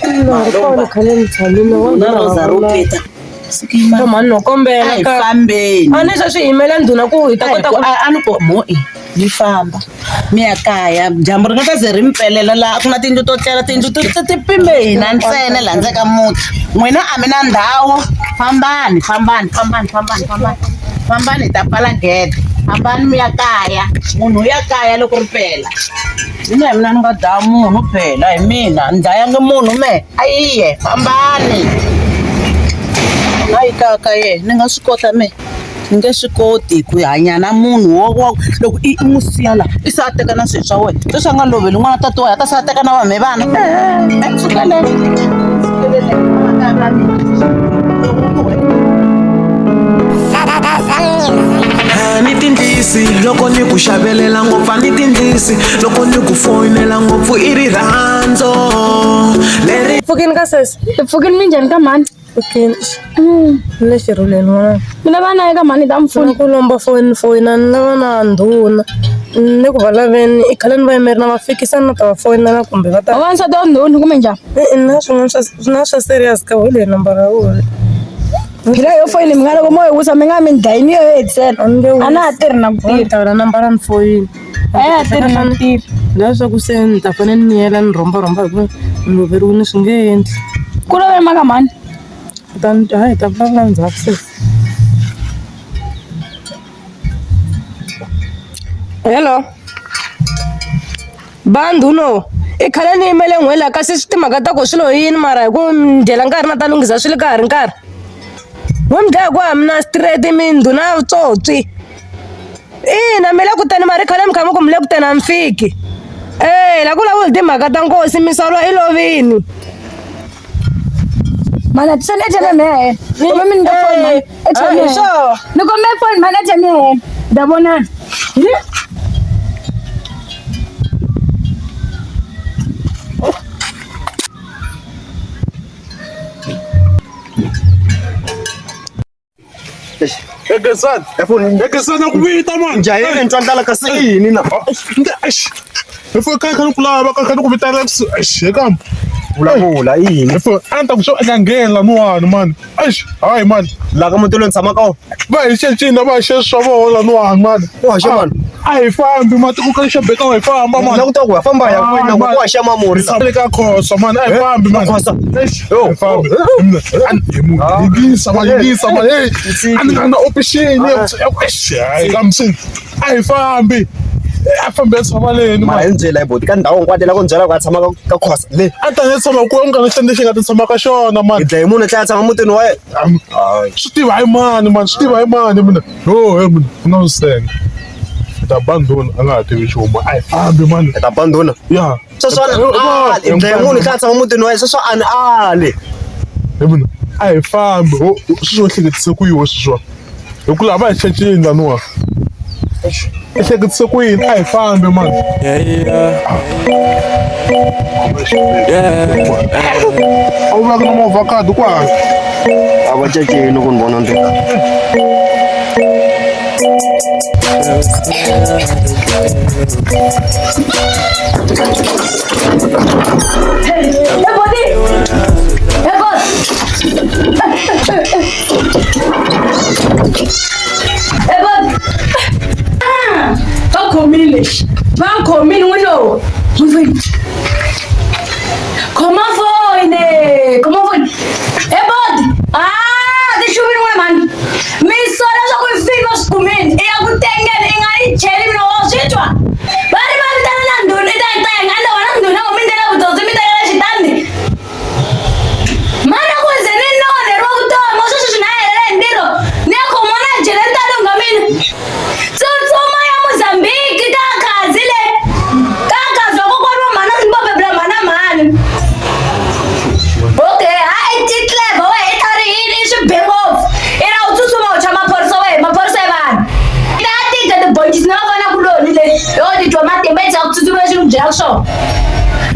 Marikona khale ni tshamile na roza ro peta sikima mani no kombela ka fambeni a ni swi yimela ndhuna ku hi ta kota ku a ni ko mo ni famba mi ya kaya dyambu ri nga ta ze ri mi pelela laha ku na tindlu to tlela tindlu ti pimbe hina ntsena laha ndzeni ka muti n'wina a mi na ndhawu fambani hi ta pfala gede hambani mi ya kaya munhu ya kaya loko ri pela hina hi mina ni nga dlaya munhu phela hi mina ni dlayangi munhu me ayiye fambani hayi kaka ye ni nga swi kota me ni nge swi koti ku hanya na munhu wo loko i n'wi siya laha i se a teka na swilo swa wena leswi a nga loveli n'wana tatiwa ya ta se a teka na vame vana ni tindlisi loko ni ku xavelela ngopfu a ni tindlisi loko ni ku foyinela ngopfu i rirhandzu leri pfukini ka sesi pfukini minjhani ka mani pfukini le xirhuleni n'wana mina vana eka mani ta mpfuna ku lomba foyina ni lava na ndhuna ni ku va laveni i khale ni va yimeri na va fikisani na ta va foyinela kumbe va ta wansati wa ndhuna kumbe njhani na swin'wana swa serious ka wile nambara ya wena phela yo foyini mi nga loko mo yi wisa mi nga mi dlayini yo hetisela a na ha tirhi na ku tirha tawula nambara ni foyini a ya ha tirhi na ku tirha leswaku se ni ta fanele ni yela ni rhombarhomba hikuva ni loveriwile swi nge endli ku lovele maka mani hayi ta vulavula ndzhaku se hello bandhuno i khale ni yimele n'wela kasi swi timhaka ta ku swilo yini mara hi ku dyela nkarhi na ta lunghisa swilo ka ha ri nkarhi n'wi mi dlaya ku ha mina straight mi ndhuna vutswotswi ina mi le kutani mari khale mi kha mi ku mi le kutani a mi fiki la ku lavula timhaka ta nkosi misolo i lovini mana tisele tshame mehe kuma mi nga phone etshame so ni komme phone mana tshame mehe da bonana Ekesana kubita man. Njayini ntwandala kasi yini na? Efo khani kulava ka khani kubita lex. Ekam. Vulavula yini? Efo anta ku sho ngangela nuwana man. Hayi man. La ka mutelo ntshama ka. Va hi xecina va xe swa vola nuwana man. Wa xe man. A hi fambi mati ku ka xebeka wa hi famba man. La ku ta ku famba ya kwina ku wa xa mamuri. Sale ka khosa man a hi fambi man. Khosa. Yo fambi. Ngisa man. Hey. Ani nga na option ye. Kamsin. A hi fambi. A fambe tsamaleni Ma endzela iboti ka ndhawu hinkwato la ku byela ku tshama ka khosa le. A ta tshama ku nga xende xi nga tshama ka xona man. Hi dlaye munhu tlaya tshama mutini wa yena. Swi tiva hi mani man, swi tiva hi mani mina. Yo mina no sense. Ta bandona a nga ha tivi nchumu. A hi fambi man. Ta bandona. Ya. Sweswana hi dlaye munhu tlaya tshama mutini wa yena sweswo ale. Mina a hi fambi. Swi swo hleketise ku yiwa swi swa. Hi ku lava hi checini lanuwa. Ehleketise ku yini a hi fambi man. A wu vaka na movha khadi kwala. A va cecini ku ni vona ndzi. Bankomile wino. Comment phone? Ebod. The shubin woman. Miss Sola so we feel us kumin. E akutengen ingani cheli no ositwa. Bari bari tana ndun ita nganda wana nduna umindela butozi mitela shitandi. Mana ko zene no ne roto mo so shina ele ndiro. Ne ko mona jele talo ngamin. So ya Mozambique kakazile. Kakazwa ko kwa mana simba bebla mana mani. Okay, I did clever. Wait, hurry, it should be off. And I'll do so much. I'm a person away, my person man. I think that the boy is not gonna go on. Oh, the dramatic bets out to do a jail show.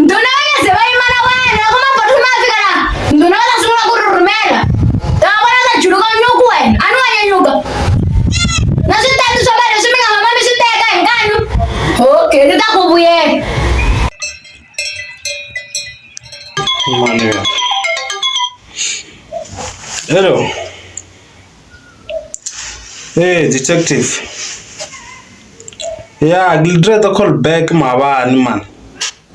Do not say, why man away? I'm a person man figure. Do not as well go to Romania. The one that you go no way. I know you go. Now, sit down to somebody, assuming I'm a mammy sit there again. Okay, the double way. Hello. Hey, detective. Yeah, I'll try to call back man.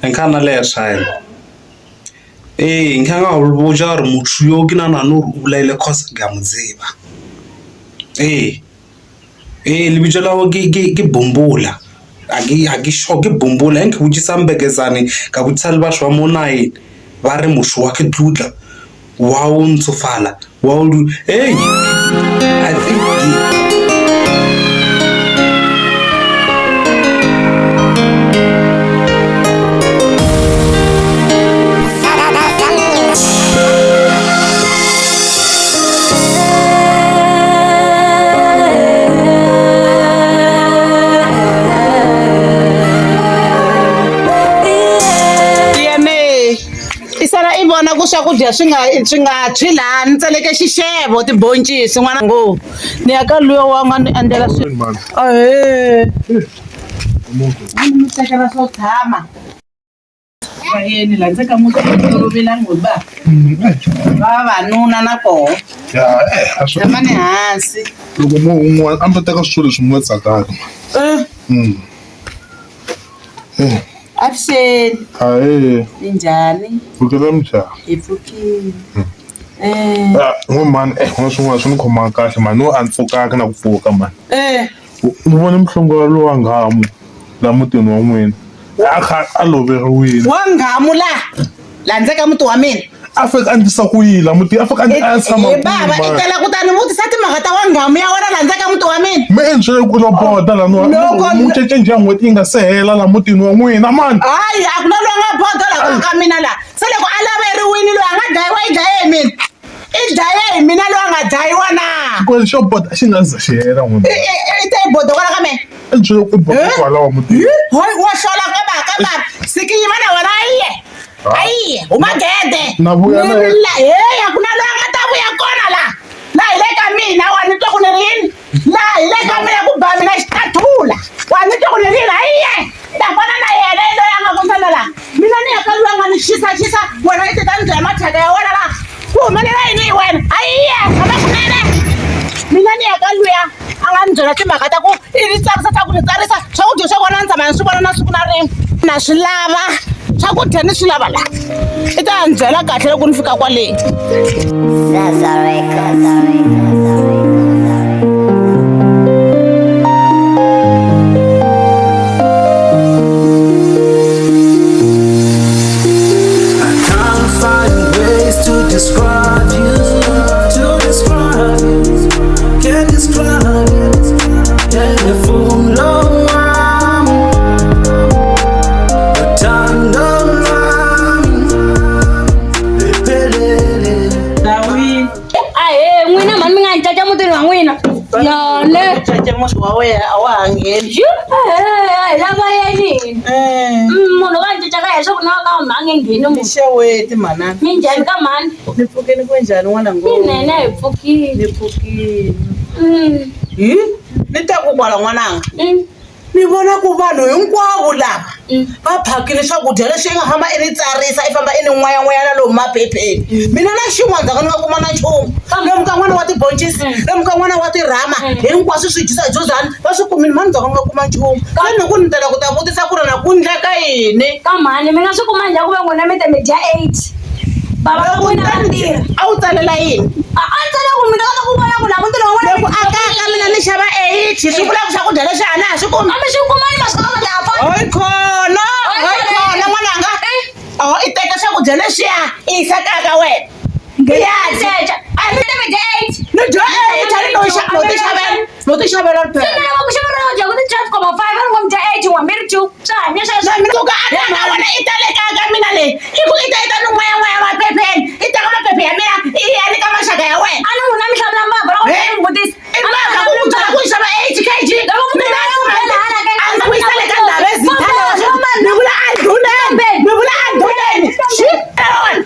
And can't let sign. Hey, nkanga ubujar mutuyo kina nanu ulaile kosa gamzeba. Hey, libijala wo ge bombula. Agi shoge bombula enke ujisambegezani kabutsali bashwa monayi bare mushu wake dudla. Wow, nsofala. Wow, hey, I think Ibona ku swakudya swi nga tshilani tseleke xixevo tibhoncisi n'wana ngo ni ya ka luya wa nga ni endlela swi mi tekela swo tshama vayeni la ndzeka muti tolovela nghoba vavanuna na koho tshama ni hansi loko un'wana a mi teka swilo leswi mi nga tsakaka avuxeni hayi minjhani pfukela njhani hi pfukile n'wamani n'wana swin'wana swi ni khomanga kahle mani no a ni pfukaka na ku pfuka mani ni vone muhlongolo lowu wa nghamu laha mutini wa n'wina a kha a loveriwile wa nghamu la ndzeka muti wa mina a fika a ndlisa ku yila muti a fika a tshama baba i tela kutani vutisa timhaka ta wa nghamu ya wena la ndzeka muti wa mina mi endlele ku loboda laha mu cece njhe n'hweti yi nga se hela laha mutini wa n'wina mani hayi a ku na loyi nga bodo laha ka mina laha se loko a laveriwile loyi a nga dlayiwa i dlaye hi mina i dlaye hi mina loyi a nga dlayiwa na xikwele xo boda a xi nga za xi hela n'wina i te i bodo kwala ka mina endlele ku boda kwalawa mutini wa hlola ka baka sikiyima na wena ayiye umagede na vuya na heya ku na loyi a nga ta vuya kona la hi le ka mina wa ni twa ku ni rini la hi le ka mina ku ba mina xitathula wa ni twa ku ni rini ayiye ta fana na yena i loyi a nga konsana la mina ni ya ka luya nga ni xisa wena i tita ni byela mathaka ya wena la ku humelela yini hi wena ayiye tshama kunene mina ni ya ka luya a nga ni byela timhaka ta ku i ni tsarisa ta ku ni tsarisa swakudya swa vona ni tshama ni swi vona na siku na rin'we na swi lava swakudya ni swi lava la i ta ni byela kahle loko ni fika kwale mosi wa wena a wa ha ngheni lava yini munhu va ncicaka hi swaku na ka ma nge ngheni ni xeweti manana minjhani ka mani ni pfukeni ku njhani n'wana nene hi pfukile ni pfukile ni ta ku kwala n'wananga ni vona ku vanhu hinkwavo lava va phakile swakudya leswi i nga famba i ni tsarisa i famba i ni n'wayan'wayana lomu maphepheni mina na xin'wana ndzaka ni nga kuma na nchumu lomu ka n'wana wa tibhoncisi lomu ka n'wana wa tirhama hinkwaswo swi dyisa hi jozani va swi kumini mani ndzaka ni nga kuma nchumu kani ni ku ni tela ku ta vutisa ku ri na ku ndleka yini ka mani mi nga swi kuma njhani ku ve n'wina mi te mi dya 8 baba ka n'wina va tirha a wu tsalela yini a ni tsala ku mi ta kota ku vona ku laha mutini wa n'wina loko a kaka mina ni xava 8 swi vula ku swakudya leswi a na ha swi kumi kambe swi kumani masiku lama lafa hoyi khona n'wananga i teka swakudya leswiya i yisa kaka wena secha a mi te mi dya 8 ni dya 8 a ni no ti xavela se mi lava ku xava ro dya ku ti 12,5 a ni ngo mi dya 8 n'wa mi ri 2 swi hanya suka a kaka wena i ta le kaka mina leyi i ku i ta ni n'waya'nwaya maphepheni i teka maphephe ya mina i ya ni ka maxaka ya wena a ni n'wina mi xavela mavha ra wena mi vutisa i maka ku ku byela ku yi xava 8 kg a ndzi ku yisa le ka ndhavezitana ni vula a ndhuneni ni vula a ndhuneni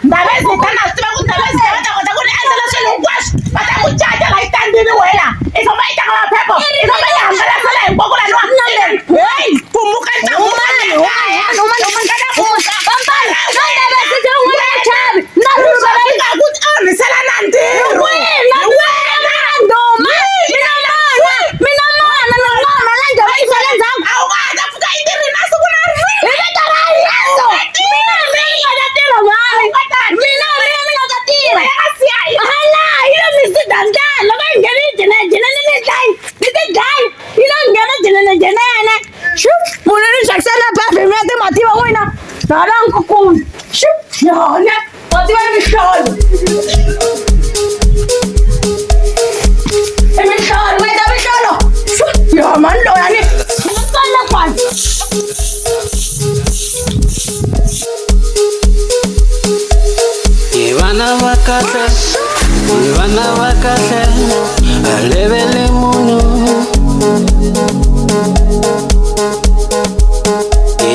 ndhavezitana swi tiva ku ndhavezitana va ta kota ku ni endlela swilo hinkwaswo va ta ku caca la yi tandini wena i famba i teka maphepho i famba i hangalasela hinkwako laniwa heyi pumuka onhisela na ntirho nkukulu. Yona. Wathi wena Imihlolo, wenza imihlolo. Ya man lo yani. Ngicela kwanza. Ivana vakahle, alevele munyu.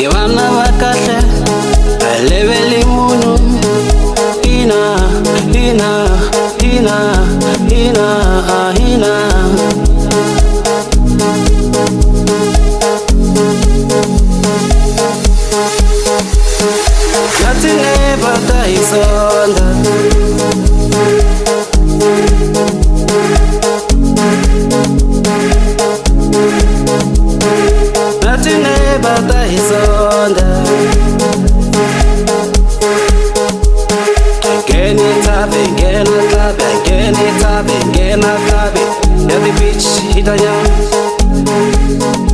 Ivana vakahle, alevele munyu. Ina. Nathi nebata isonda. Nathi nebata isonda. Ngena club, every bitch hit a young.